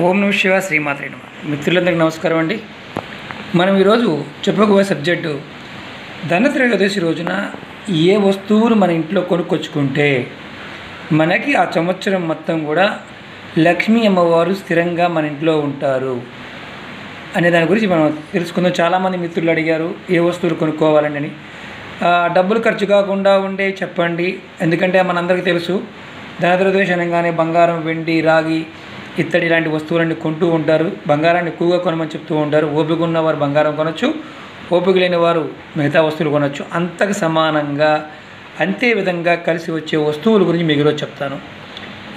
ఓం నమః శివాయ శ్రీమాత్రే నమః. మిత్రులందరికీ నమస్కారం అండి. మనం ఈరోజు చెప్పుకోబోయే సబ్జెక్టు ధనత్రయోదశి రోజున ఏ వస్తువులు మన ఇంట్లో కొనుక్కొచ్చుకుంటే మనకి ఆ సంవత్సరం మొత్తం కూడా లక్ష్మీ అమ్మవారు స్థిరంగా మన ఇంట్లో ఉంటారు అనే దాని గురించి మనం తెలుసుకుందాం. చాలామంది మిత్రులు అడిగారు ఏ వస్తువులు కొనుక్కోవాలని అని. డబ్బులు ఖర్చు కాకుండా ఉండే చెప్పండి, ఎందుకంటే మనందరికీ తెలుసు ధనత్రయోదశి అనగానే బంగారం, వెండి, రాగి, ఇత్తడి ఇలాంటి వస్తువులన్నీ కొంటూ ఉంటారు. బంగారాన్ని ఎక్కువగా కొనమని చెప్తూ ఉంటారు. ఓపిక ఉన్నవారు బంగారం కొనవచ్చు, ఓపిక లేని వారు మిగతా వస్తువులు కొనవచ్చు. అంతకు సమానంగా అంతే విధంగా కలిసి వచ్చే వస్తువుల గురించి మీకు ఈరోజు చెప్తాను.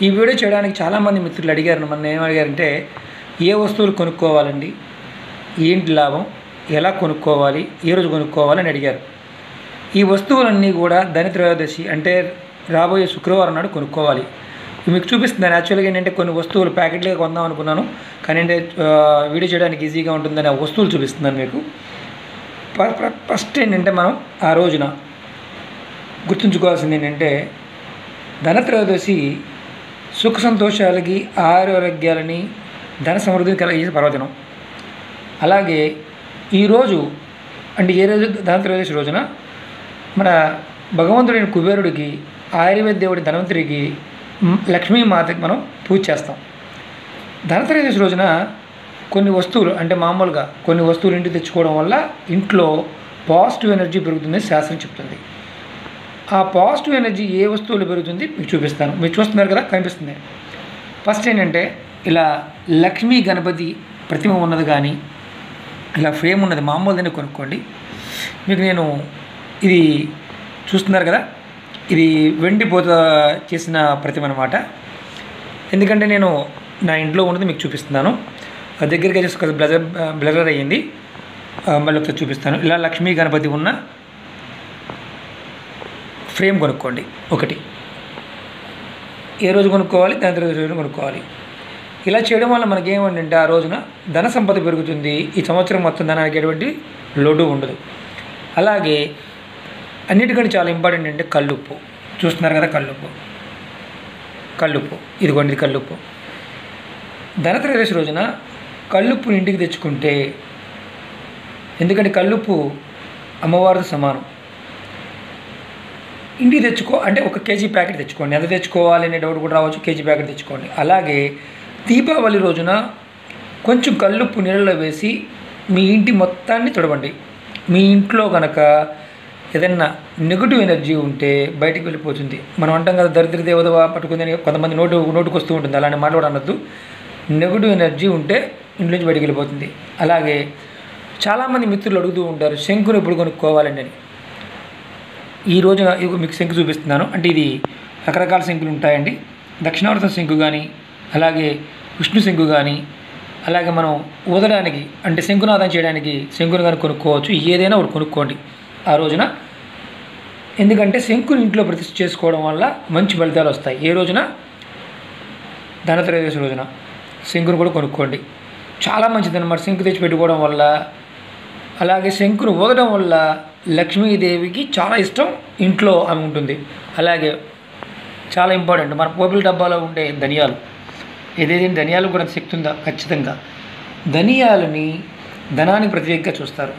ఈ వీడియో చేయడానికి చాలామంది మిత్రులు అడిగారు. మన ఏం అడిగారంటే ఏ వస్తువులు కొనుక్కోవాలండి, ఏంటి లాభం, ఎలా కొనుక్కోవాలి, ఏ రోజు కొనుక్కోవాలని అడిగారు. ఈ వస్తువులన్నీ కూడా ధనత్రయోదశి అంటే రాబోయే శుక్రవారం నాడు కొనుక్కోవాలి. మీకు చూపిస్తున్నాను. యాక్చువల్గా ఏంటంటే కొన్ని వస్తువులు ప్యాకెట్లుగా కొందాం అనుకున్నాను, కానీ అంటే వీడియో చేయడానికి ఈజీగా ఉంటుందని ఆ వస్తువులు చూపిస్తున్నాను మీకు. ఫస్ట్ ఏంటంటే మనం ఆ రోజున గుర్తుంచుకోవాల్సింది ఏంటంటే ధనత్రయోదశి సుఖ సంతోషాలకి, ఆరోగ్యాలని, ధన సమృద్ధిని కలిగించే పర్వదినం. అలాగే ఈరోజు అంటే ఏ రోజు ధనత్రయోదశి రోజున మన భగవంతుడైన కుబేరుడికి, ఆయుర్వేద దేవుడి ధన్వంతరికి, లక్ష్మీమాతకి మనం పూజ చేస్తాం. ధనత్రయోదశి రోజున కొన్ని వస్తువులు అంటే మామూలుగా కొన్ని వస్తువులు ఇంటికి తెచ్చుకోవడం వల్ల ఇంట్లో పాజిటివ్ ఎనర్జీ పెరుగుతుందని శాస్త్రం చెప్తుంది. ఆ పాజిటివ్ ఎనర్జీ ఏ వస్తువులు పెరుగుతుంది మీకు చూపిస్తాను. మీరు చూస్తున్నారు కదా, కనిపిస్తుంది. ఫస్ట్ ఏంటంటే ఇలా లక్ష్మీ గణపతి ప్రతిమ ఉన్నది కానీ ఇలా ఫ్రేమ్ ఉన్నది మామూలుదని కొనుక్కోండి. మీకు నేను ఇది చూస్తున్నారు కదా, ఇది వెండి పోత చేసిన ప్రతిమ అన్నమాట. ఎందుకంటే నేను నా ఇంట్లో ఉన్నది మీకు చూపిస్తున్నాను. దగ్గరికి వచ్చేసి ఒక బ్లర్ అయ్యింది, మళ్ళీ ఒకసారి చూపిస్తాను. ఇలా లక్ష్మీ గణపతి ఉన్న ఫ్రేమ్ కొనుక్కోండి. ఒకటి ఏ రోజు కొనుక్కోవాలి, ధనత్రయోదశి రోజు కొనుక్కోవాలి. ఇలా చేయడం వల్ల మనకేమంటే ఆ రోజున ధన సంపద పెరుగుతుంది. ఈ సంవత్సరం మొత్తం ధనానికి ఎటువంటి లోటు ఉండదు. అలాగే అన్నిటికంటే చాలా ఇంపార్టెంట్ అంటే కల్లుప్పు. చూస్తున్నారు కదా, కల్లుప్పు ఇదిగోండి, ఇది కల్లుప్పు. ధనత్రయోదశి రోజున కల్లుప్పుని ఇంటికి తెచ్చుకుంటే, ఎందుకంటే కల్లుప్పు అమ్మవారితో సమానం. ఇంటికి తెచ్చుకో అంటే ఒక కేజీ ప్యాకెట్ తెచ్చుకోండి. ఎంత తెచ్చుకోవాలి అనే డౌట్ కూడా రావచ్చు. కేజీ ప్యాకెట్ తెచ్చుకోండి. అలాగే దీపావళి రోజున కొంచెం కల్లుప్పు నీళ్ళలో వేసి మీ ఇంటి మొత్తాన్ని తుడవండి. మీ ఇంట్లో కనుక ఏదన్నా నెగిటివ్ ఎనర్జీ ఉంటే బయటికి వెళ్ళిపోతుంది. మనం అంటాం కదా, దరిద్ర దేవత పట్టుకుందని కొంతమంది నోటుకు వస్తూ ఉంటుంది. అలానే మాట్లాడ అనొద్దు. నెగిటివ్ ఎనర్జీ ఉంటే ఇంట్లో నుంచి బయటికి వెళ్ళిపోతుంది. అలాగే చాలామంది మిత్రులు అడుగుతూ ఉంటారు శంకుని ఎప్పుడు కొనుక్కోవాలండి అని. ఈ రోజున మీకు శంకు చూపిస్తున్నాను. అంటే ఇది రకరకాల శంకులు ఉంటాయండి. దక్షిణావర్తం శంకు కానీ, అలాగే విష్ణు శంకు కానీ, అలాగే మనం ఊదడానికి అంటే శంకునాదం చేయడానికి శంకుని కానీ కొనుక్కోవచ్చు. ఏదైనా ఒకటి కొనుక్కోండి ఆ రోజున. ఎందుకంటే శంకుని ఇంట్లో ప్రతిష్ఠ చేసుకోవడం వల్ల మంచి ఫలితాలు వస్తాయి. ఏ రోజున, ధనత్రయోదశి రోజున శంకుని కూడా కొనుక్కోండి. చాలా మంచిదన్నమాట శంకు తెచ్చి పెట్టుకోవడం వల్ల. అలాగే శంకుని ఊదడం వల్ల లక్ష్మీదేవికి చాలా ఇష్టం, ఇంట్లో ఆమె ఉంటుంది. అలాగే చాలా ఇంపార్టెంట్ మన పోపుల డబ్బాలో ఉండే ధనియాలు, ఏదైతే ధనియాలు కూడా శక్తి ఉందా, ఖచ్చితంగా ధనియాలని ధనానికి ప్రత్యేకంగా చూస్తారు.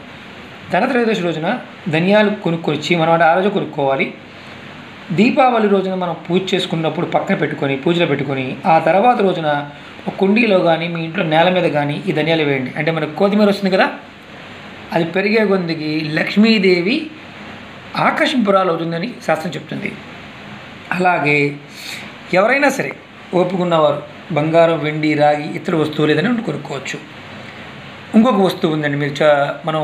ధనత్రయోదశి రోజున ధనియాలు కొనుక్కొచ్చి మనం ఆ రోజు కొనుక్కోవాలి. దీపావళి రోజున మనం పూజ చేసుకున్నప్పుడు పక్కన పెట్టుకొని పూజలో పెట్టుకొని ఆ తర్వాత రోజున ఒక కుండీలో కానీ మీ ఇంట్లో నేల మీద కానీ ఈ ధనియాలు వేయండి. అంటే మనకు కొత్తిమీర వస్తుంది కదా, అది పెరిగే కొద్దికి లక్ష్మీదేవి ఆకర్షింపురాలు అవుతుందని శాస్త్రం చెప్తుంది. అలాగే ఎవరైనా సరే ఓపుకున్నవారు బంగారం, వెండి, రాగి, ఇతర వస్తువులు ఏదైనా కొనుక్కోవచ్చు. ఇంకొక వస్తువు ఉందండి మీరు మనం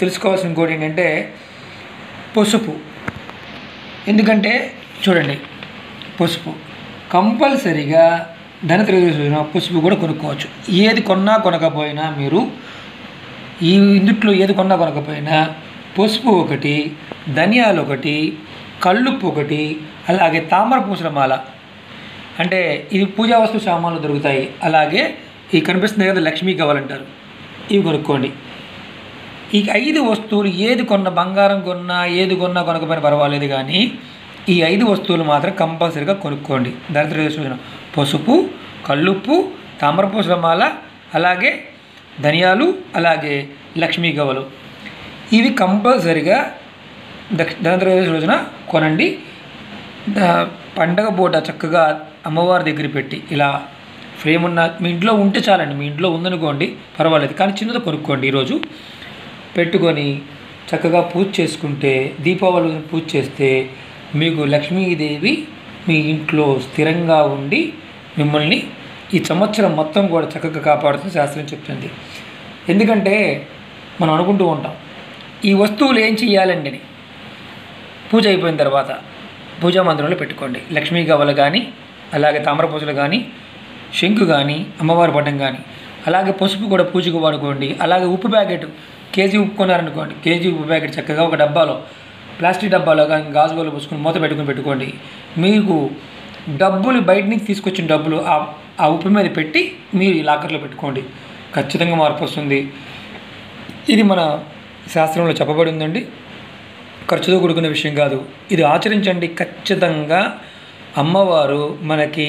తెలుసుకోవాల్సిన ఇంకోటి ఏంటంటే పసుపు. ఎందుకంటే చూడండి, పసుపు కంపల్సరీగా ధనత్రయోదశి రోజున పసుపు కూడా కొనుక్కోవచ్చు. ఏది కొన్నా కొనకపోయినా మీరు ఈ ఇందుట్లో ఏది కొన్నా కొనకపోయినా పసుపు ఒకటి, ధనియాలు ఒకటి, కల్లుప్పు ఒకటి, అలాగే తామర పూసల మాల, అంటే ఇది పూజా వస్తువు సామాన్లు దొరుకుతాయి. అలాగే ఈ కనిపిస్తుంది కదా లక్ష్మీ కావాలంటారు, ఇవి కొనుక్కోండి. ఈ 5 వస్తువులు ఏది కొన్న, బంగారం కొన్నా ఏది కొన్నా కొనకపోయినా పర్వాలేదు, కానీ ఈ 5 వస్తువులు మాత్రం కంపల్సరీగా కొనుక్కోండి ధనత్రయోదశి రోజున. పసుపు, కల్లుప్పు, తామరపూసల మాల, అలాగే ధనియాలు, అలాగే లక్ష్మీ గవ్వలు. ఇవి కంపల్సరిగా ధనత్రయోదశి రోజున కొనండి. పండగ పూట చక్కగా అమ్మవారి దగ్గర పెట్టి ఇలా ఫ్రేమ్ ఉన్న మీ ఇంట్లో ఉంటే చాలండి. మీ ఇంట్లో ఉందనుకోండి పర్వాలేదు, కానీ చిన్నది కొనుక్కోండి. ఈరోజు పెట్టుకొని చక్కగా పూజ చేసుకుంటే, దీపావళి పూజ చేస్తే మీకు లక్ష్మీదేవి మీ ఇంట్లో స్థిరంగా ఉండి మిమ్మల్ని ఈ సంవత్సరం మొత్తం కూడా చక్కగా కాపాడుతుంది శాస్త్రం చెప్తుంది. ఎందుకంటే మనం అనుకుంటూ ఉంటాం ఈ వస్తువులు ఏం చెయ్యాలండి అని. పూజ అయిపోయిన తర్వాత పూజా మందిరంలో పెట్టుకోండి. లక్ష్మీ గవ్వలు కానీ, అలాగే తామరపూసలు కానీ, శంకు కానీ, అమ్మవారి పటం కానీ, అలాగే పసుపు కూడా పూజకు వాడుకోండి. అలాగే ఉప్పు ప్యాకెట్ కేజీ ఉప్పు కొన్నారనుకోండి, కేజీ ఉప్పు ప్యాకెట్ చక్కగా ఒక డబ్బాలో, ప్లాస్టిక్ డబ్బాలో కానీ గాజు బౌల్లో పోసుకొని మూత పెట్టుకోండి. మీకు డబ్బులు బయట నుంచి తీసుకొచ్చిన డబ్బులు ఆ ఉప్పు మీద పెట్టి మీరు ఈ లాకర్లో పెట్టుకోండి. ఖచ్చితంగా మార్పు వస్తుంది. ఇది మన శాస్త్రంలో చెప్పబడి ఉందండి. ఖర్చుతో కూడుకున్న విషయం కాదు. ఇది ఆచరించండి. ఖచ్చితంగా అమ్మవారు మనకి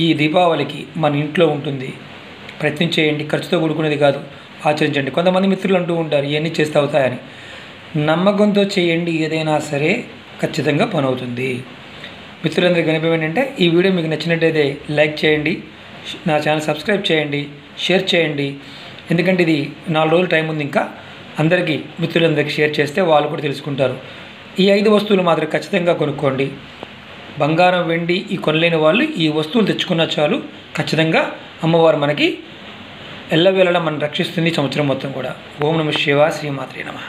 ఈ దీపావళికి మన ఇంట్లో ఉంటుంది. ప్రయత్నం చేయండి. ఖర్చుతో కూడుకునేది కాదు, ఆచరించండి. కొంతమంది మిత్రులు అంటూ ఉంటారు ఇవన్నీ చేస్తే అవుతాయని. నమ్మకంతో చేయండి, ఏదైనా సరే ఖచ్చితంగా పని అవుతుంది. మిత్రులందరికీ వినపం ఏంటంటే ఈ వీడియో మీకు నచ్చినట్టయితే లైక్ చేయండి, నా ఛానల్ సబ్స్క్రైబ్ చేయండి, షేర్ చేయండి. ఎందుకంటే ఇది 4 రోజులు టైం ఉంది. ఇంకా అందరికీ మిత్రులందరికీ షేర్ చేస్తే వాళ్ళు కూడా తెలుసుకుంటారు. ఈ 5 వస్తువులు మాత్రం ఖచ్చితంగా కొనుక్కోండి. బంగారం, వెండి ఈ కొనలేని వాళ్ళు ఈ వస్తువులు తెచ్చుకున్న చాలు. ఖచ్చితంగా అమ్మవారు మనకి ఎల్లవేళలా మనం రక్షిస్తుంది సంవత్సరం మొత్తం కూడా. ఓం నమః శివాయ, శ్రీమాత్రే నమః.